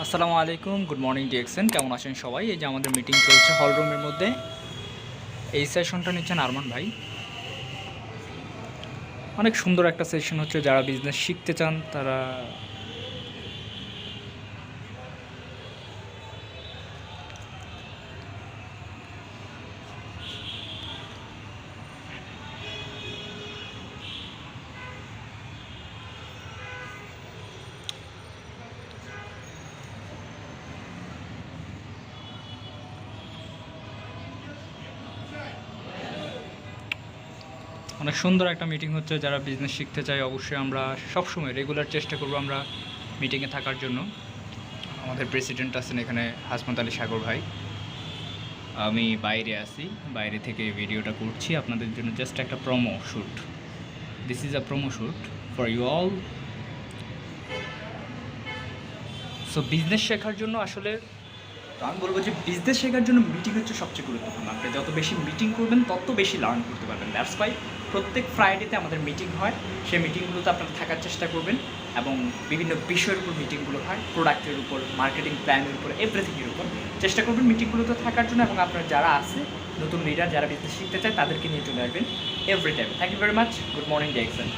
আসসালামু আলাইকুম, good morning DXN। কেমন আছেন সবাই? এই যে আমাদের মিটিং চলছে হল রুমের মধ্যে। এই সেশনটা নিচ্ছেন আরমান ভাই। অনেক সুন্দর একটা সেশন হচ্ছে, যারা বিজনেস শিখতে চান তারা অনেক সুন্দর একটা মিটিং হচ্ছে, যারা বিজনেস শিখতে চায় অবশ্যই আমরা সবসময় রেগুলার চেষ্টা করব আমরা মিটিংয়ে থাকার জন্য। আমাদের প্রেসিডেন্ট আছেন এখানে হাসমত আলী সাগর ভাই। আমি বাইরে আছি, বাইরে থেকে ভিডিওটা করছি আপনাদের জন্য, জাস্ট একটা promo shoot. This is a promo shoot for you all. So business শেখার জন্য আসলে আমি বলবো যে বিজনেস শেখার জন্য মিটিং হচ্ছে সবচেয়ে গুরুত্বপূর্ণ। আপনি যত বেশি মিটিং করবেন তত বেশি লার্ন করতে পারবেন। দ্যাটস ওয়াই প্রত্যেক ফ্রাইডেতে আমাদের মিটিং হয়। সেই মিটিংগুলোতে আপনারা থাকার চেষ্টা করবেন এবং বিভিন্ন বিষয়ের উপর মিটিংগুলো হয়, প্রোডাক্টের উপর, মার্কেটিং প্ল্যানের উপর, এভরিথিংয়ের উপর চেষ্টা করবেন মিটিংগুলোতে থাকার জন্য। এবং আপনার যারা আছে নতুন লিডার যারা বিজনেস শিখতে চায় তাদেরকে নিয়ে চলে আসবেন every time. Thank you very much. Good morning DXN।